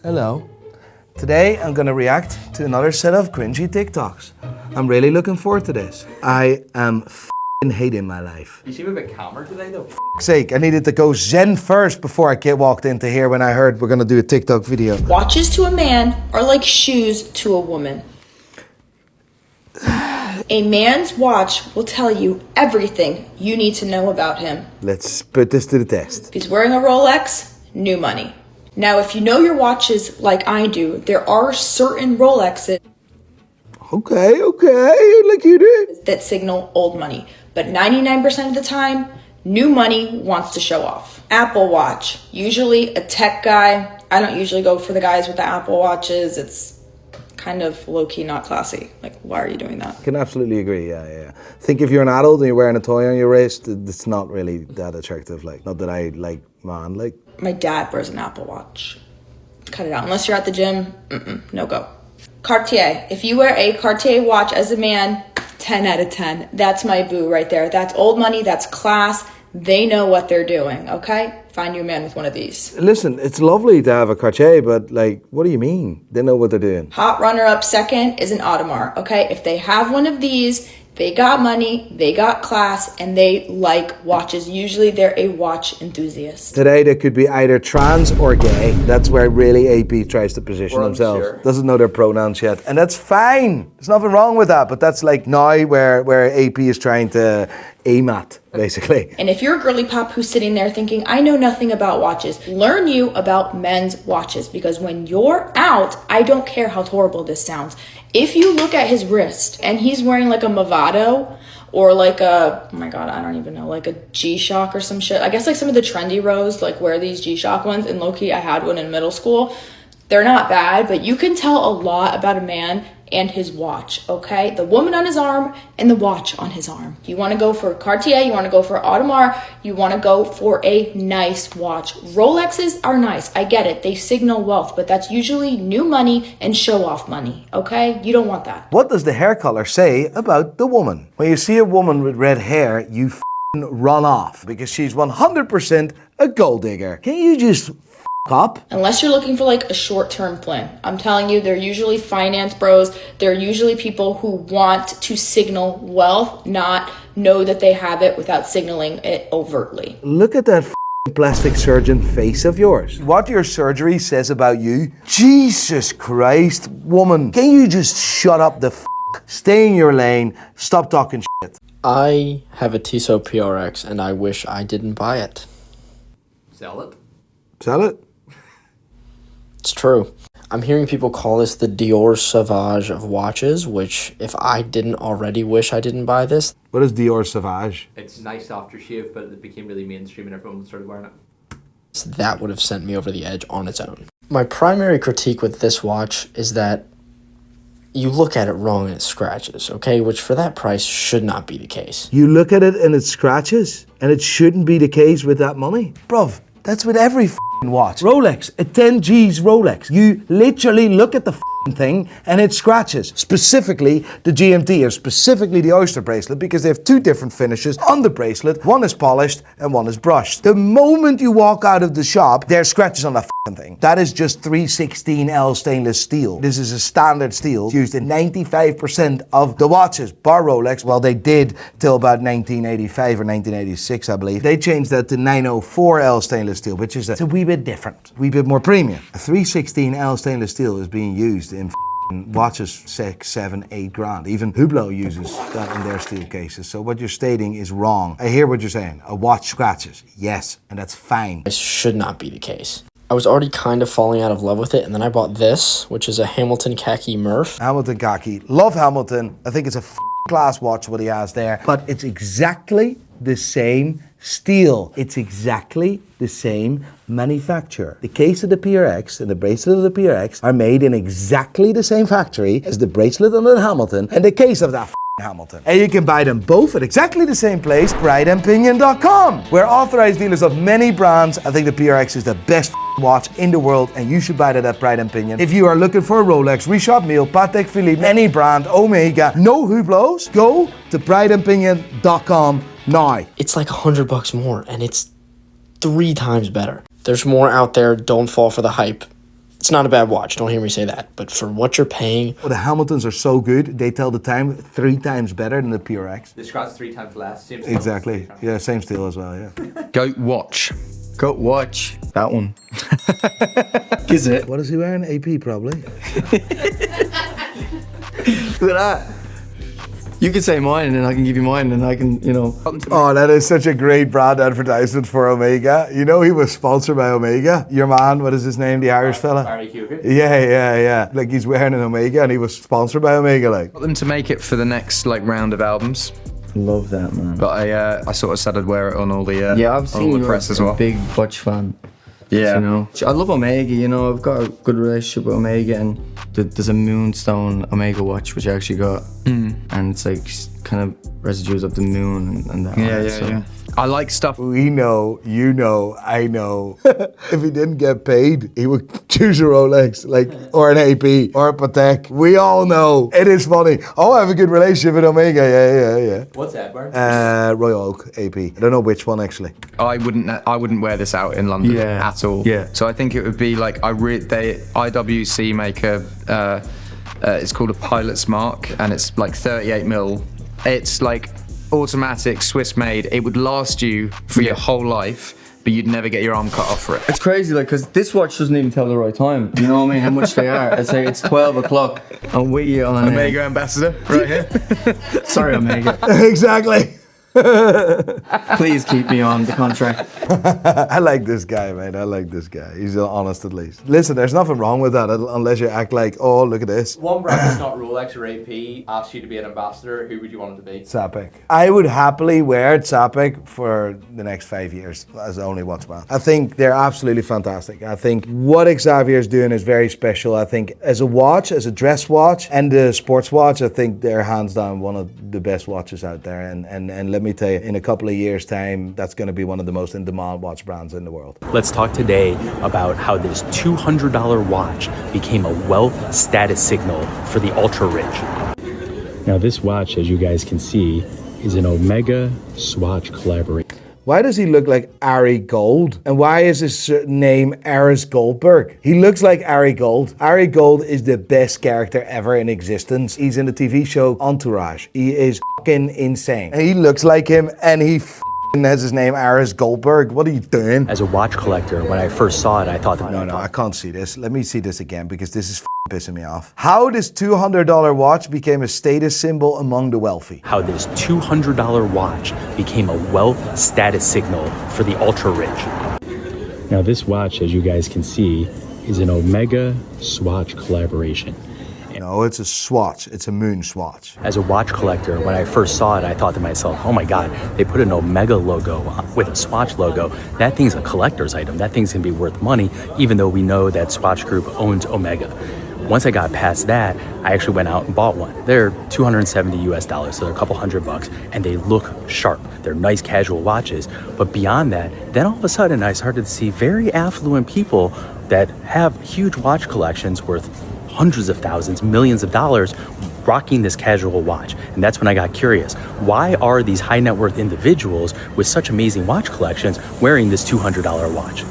Hello. Today I'm gonna react to another set of cringy TikToks. I'm really looking forward to this. I am hating my life. You seem a bit calmer today though. Sake, I needed to go zen first before I walked into here when I heard we're gonna do a TikTok video. Watches to a man are like shoes to a woman. A man's watch will tell you everything you need to know about him. Let's put this to the test. If he's wearing a Rolex, new money. Now, if you know your watches like I do, there are certain Rolexes Okay, like you do. that signal old money. But 99% of the time, new money wants to show off. Apple Watch, usually a tech guy. I don't usually go for the guys with the Apple Watches. It's kind of low-key not classy. Like, why are you doing that? I can absolutely agree, yeah. Think if you're an adult and you're wearing a toy on your wrist, it's not really that attractive. Like, not that I like, man, like. My dad wears an Apple Watch. Cut it out. Unless you're at the gym, no go. Cartier. If you wear a Cartier watch as a man, 10 out of 10. That's my boo right there. That's old money, that's class. They know what they're doing, okay? Find you a man with one of these. Listen, it's lovely to have a Cartier, but like, what do you mean? They know what they're doing. Hot runner-up second is an Audemars, okay? If they have one of these, they got money, they got class, and they like watches. Usually they're a watch enthusiast. Today they could be either trans or gay. That's where really AP tries to position themselves. Unsure. Doesn't know their pronouns yet. And that's fine. There's nothing wrong with that. But that's like now where AP is trying to aim at, basically. And if you're a girly pop who's sitting there thinking, I know nothing about watches, learn you about men's watches. Because when you're out, I don't care how horrible this sounds. If you look at his wrist and he's wearing like a Movado or like a, oh my God, I don't even know, like a G-Shock or some shit. I guess like some of the trendy rows like wear these G-Shock ones. And low-key, I had one in middle school. They're not bad, but you can tell a lot about a man and his watch, okay? The woman on his arm and the watch on his arm. You wanna go for Cartier, you wanna go for Audemars, you wanna go for a nice watch. Rolexes are nice, I get it, they signal wealth, but that's usually new money and show off money, okay? You don't want that. What does the hair color say about the woman? When you see a woman with red hair, you run off because she's 100% a gold digger. Can you just up? Unless you're looking for like a short-term fling. I'm telling you, they're usually finance bros. They're usually people who want to signal wealth, not know that they have it without signaling it overtly. Look at that plastic surgeon face of yours. What your surgery says about you. Jesus Christ, woman. Can you just shut up the stay in your lane, stop talking shit. I have a Tissot PRX and I wish I didn't buy it. Sell it. Sell it? It's true. I'm hearing people call this the Dior Sauvage of watches, which if I didn't already wish I didn't buy this. What is Dior Sauvage? It's nice aftershave, but it became really mainstream and everyone started wearing it. That would have sent me over the edge on its own. My primary critique with this watch is that you look at it wrong and it scratches, okay? Which for that price should not be the case. You look at it and it scratches, and it shouldn't be the case with that money. Bruv, that's with every watch. Rolex, a 10 G's Rolex. You literally look at the thing and it scratches. Specifically the GMT or specifically the Oyster bracelet because they have two different finishes on the bracelet. One is polished and one is brushed. The moment you walk out of the shop, there are scratches on that thing. That is just 316L stainless steel. This is a standard steel used in 95% of the watches. Bar Rolex, well they did till about 1985 or 1986 I believe. They changed that to 904L stainless steel, which is a wee bit different, a wee bit more premium. A 316L stainless steel is being used in watches 6, 7, 8 grand. Even Hublot uses that in their steel cases. So what you're stating is wrong. I hear what you're saying. A watch scratches. Yes, and that's fine. This should not be the case. I was already kind of falling out of love with it, and then I bought this, which is a Hamilton Khaki Murph. Hamilton Khaki. Love Hamilton. I think it's a class watch what he has there. But it's exactly the same steel. It's exactly the same manufacturer. The case of the PRX and the bracelet of the PRX are made in exactly the same factory as the bracelet on the Hamilton and the case of that Hamilton. And you can buy them both at exactly the same place, brideandpinion.com. We're authorized dealers of many brands. I think the PRX is the best watch in the world and you should buy that at Pride and Pinion. If you are looking for a Rolex, Richard Mille, Patek Philippe, any brand, Omega, no Hublots, go to brideandpinion.com now. It's like $100 more and it's 3 times better. There's more out there. Don't fall for the hype. It's not a bad watch, don't hear me say that. But for what you're paying... Well, the Hamiltons are so good, they tell the time 3 times better than the PRX. The scratch is 3 times less. Same steel. Exactly. Yeah, same steel as well, yeah. Goat watch. Goat watch. That one. Is it? What is he wearing? AP, probably. Look at that. You can say mine and then I can give you mine and I can, you know. Oh, that is such a great brand advertisement for Omega. You know, he was sponsored by Omega. Your man, what is his name, the Irish fella? Barry Huger. Yeah. Like, he's wearing an Omega and he was sponsored by Omega, like. Got them to make it for the next like round of albums. Love that, man. But I sort of said I'd wear it on all the Yeah, I've seen all the you press as a well. big watch fan. Yeah. You know, I love Omega. You know, I've got a good relationship with Omega, and there's a Moonstone Omega watch which I actually got, and it's like kind of residues of the moon and that. Yeah. I like stuff. We know, you know, I know. If he didn't get paid, he would choose a Rolex, like, or an AP, or a Patek. We all know. It is funny. Oh, I have a good relationship with Omega. Yeah. What's that, Barry? Royal Oak AP. I don't know which one, actually. I wouldn't wear this out in London at all. Yeah. So I think it would be like IWC make a it's called a Pilot's Mark and it's like 38 mil. It's like automatic, Swiss made. It would last you for your whole life, but you'd never get your arm cut off for it. It's crazy, like, because this watch doesn't even tell the right time. You know what I mean? How much they are. I'd say it's 12 o'clock. I'm with you on Omega ambassador, right here. Sorry, Omega. Exactly. Please keep me on the contract. I like this guy, man. I like this guy. He's honest at least. Listen, there's nothing wrong with that unless you act like, oh, look at this. One brand that's not Rolex or AP asks you to be an ambassador. Who would you want it to be? Sapek. I would happily wear Sapek for the next 5 years as the only watchman. I think they're absolutely fantastic. I think what Xavier's doing is very special. I think as a watch, as a dress watch, and a sports watch, I think they're hands down one of the best watches out there. And let me tell you, in a couple of years' time, that's going to be one of the most in-demand watch brands in the world. Let's talk today about how this $200 watch became a wealth status signal for the ultra-rich. Now this watch, as you guys can see, is an Omega Swatch collaboration. Why does he look like Ari Gold? And why is his name Aris Goldberg? He looks like Ari Gold. Ari Gold is the best character ever in existence. He's in the TV show Entourage. He is fucking insane. He looks like him and he has his name Aris Goldberg. What are you doing? As a watch collector, when I first saw it, I thought that... No, I can't see this. Let me see this again because this is pissing me off. How this $200 watch became a status symbol among the wealthy. How this $200 watch became a wealth status signal for the ultra-rich. Now this watch, as you guys can see, is an Omega Swatch collaboration. No, it's a swatch. It's a moon swatch. As a watch collector, when I first saw it, I thought to myself, oh my God, they put an Omega logo with a Swatch logo. That thing's a collector's item. That thing's gonna be worth money, even though we know that Swatch Group owns Omega. Once I got past that, I actually went out and bought one. They're $270 US, so they're a couple $100, and they look sharp. They're nice casual watches. But beyond that, then all of a sudden I started to see very affluent people that have huge watch collections worth hundreds of thousands, millions of dollars rocking this casual watch. And that's when I got curious. Why are these high net worth individuals with such amazing watch collections wearing this $200 watch?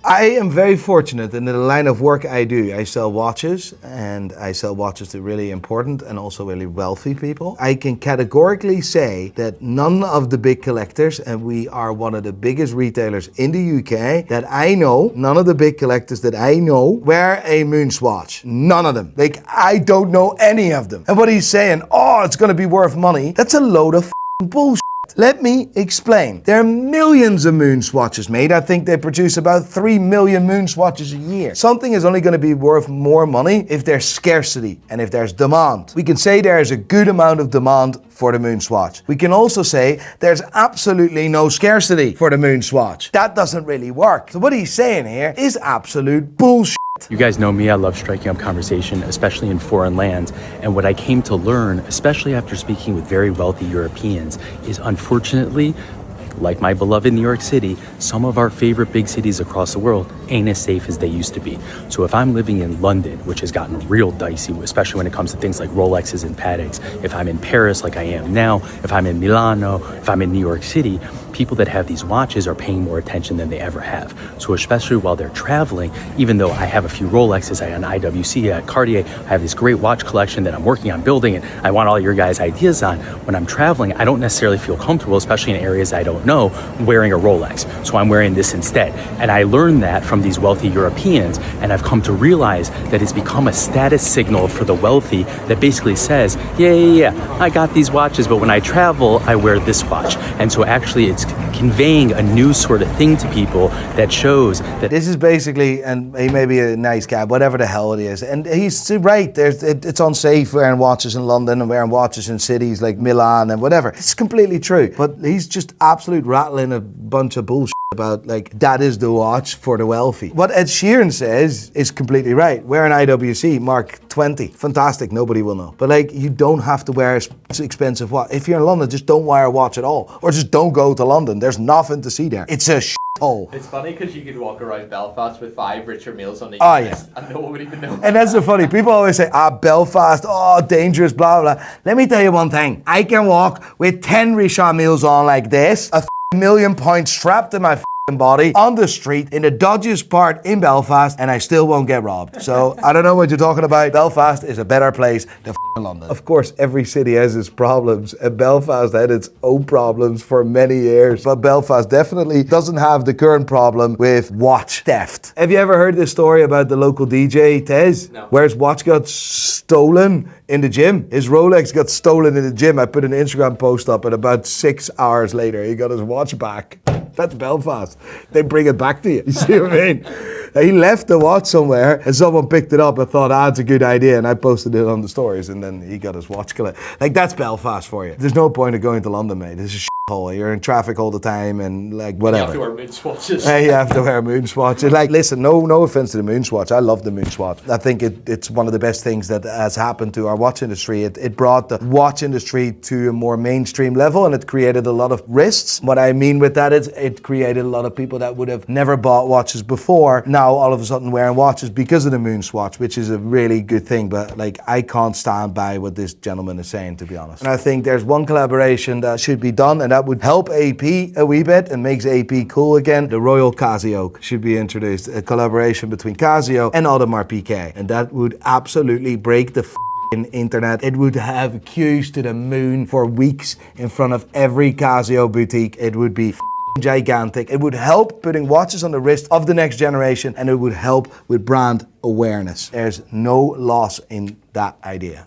I am very fortunate in the line of work I do. I sell watches, and I sell watches to really important and also really wealthy people. I can categorically say that none of the big collectors, and we are one of the biggest retailers in the UK that I know, none of the big collectors that I know wear a moon swatch. None of them. Like, I don't know any of them. And what he's saying, oh, it's going to be worth money, that's a load of bullshit. Let me explain. There are millions of moon swatches made. I think they produce about 3 million moon swatches a year. Something is only going to be worth more money if there's scarcity and if there's demand. We can say there's a good amount of demand for the moon swatch. We can also say there's absolutely no scarcity for the moon swatch. That doesn't really work. So what he's saying here is absolute bullshit. You guys know me, I love striking up conversation, especially in foreign lands. And what I came to learn, especially after speaking with very wealthy Europeans, is unfortunately, like my beloved New York City, some of our favorite big cities across the world ain't as safe as they used to be. So if I'm living in London, which has gotten real dicey, especially when it comes to things like Rolexes and Pateks, if I'm in Paris like I am now, if I'm in Milano, if I'm in New York City, people that have these watches are paying more attention than they ever have. So especially while they're traveling, even though I have a few Rolexes, I have an IWC, a Cartier, I have this great watch collection that I'm working on building, and I want all your guys' ideas on. When I'm traveling, I don't necessarily feel comfortable, especially in areas I don't know, wearing a Rolex. So I'm wearing this instead. And I learned that from these wealthy Europeans, and I've come to realize that it's become a status signal for the wealthy that basically says, yeah, I got these watches, but when I travel, I wear this watch. And so actually it's conveying a new sort of thing to people that shows that this is basically, and he may be a nice guy, whatever the hell it is, and he's right. It's unsafe wearing watches in London and wearing watches in cities like Milan and whatever. It's completely true, but he's just absolute rattling a bunch of bullshit about like that is the watch for the wealthy. What Ed Sheeran says is completely right. Wear an IWC Mark 20, fantastic, nobody will know. But like, you don't have to wear an expensive watch. If you're in London, just don't wear a watch at all, or just don't go to London. There's nothing to see there. It's a hole. It's funny because you could walk around Belfast with 5 Richard Milles on the list and no one would even know. And that's so funny. People always say, Belfast, dangerous, blah, blah. Let me tell you one thing. I can walk with 10 Richard Milles on like this, a million points strapped to my body on the street in the dodgiest part in Belfast, and I still won't get robbed. So I don't know what you're talking about. Belfast is a better place than London. Of course, every city has its problems, and Belfast had its own problems for many years. But Belfast definitely doesn't have the current problem with watch theft. Have you ever heard this story about the local DJ, Tez? No. Where his watch got stolen in the gym. His Rolex got stolen in the gym. I put an Instagram post up, and about 6 hours later, he got his watch back. That's Belfast. They bring it back to you. You see what I mean? He left the watch somewhere and someone picked it up and thought, it's a good idea. And I posted it on the stories and then he got his watch collected. Like, that's Belfast for you. There's no point of going to London, mate. This is shithole. You're in traffic all the time and like whatever. You have to wear moon swatches. You have to wear moon swatches. Like, listen, no offense to the moon swatch. I love the moon swatch. I think it's one of the best things that has happened to our watch industry. It brought the watch industry to a more mainstream level and it created a lot of wrists. What I mean with that is it created a lot of people that would have never bought watches before now all of a sudden wearing watches because of the moon swatch, which is a really good thing. But like, I can't stand by what this gentleman is saying, to be honest. And I think there's one collaboration that should be done, and that would help AP a wee bit and makes AP cool again. The Royal Casio should be introduced, a collaboration between Casio and Audemars Piguet, and that would absolutely break the internet. It would have queues to the moon for weeks in front of every Casio boutique. It would be gigantic. It would help putting watches on the wrist of the next generation, and it would help with brand awareness. There's no loss in that idea.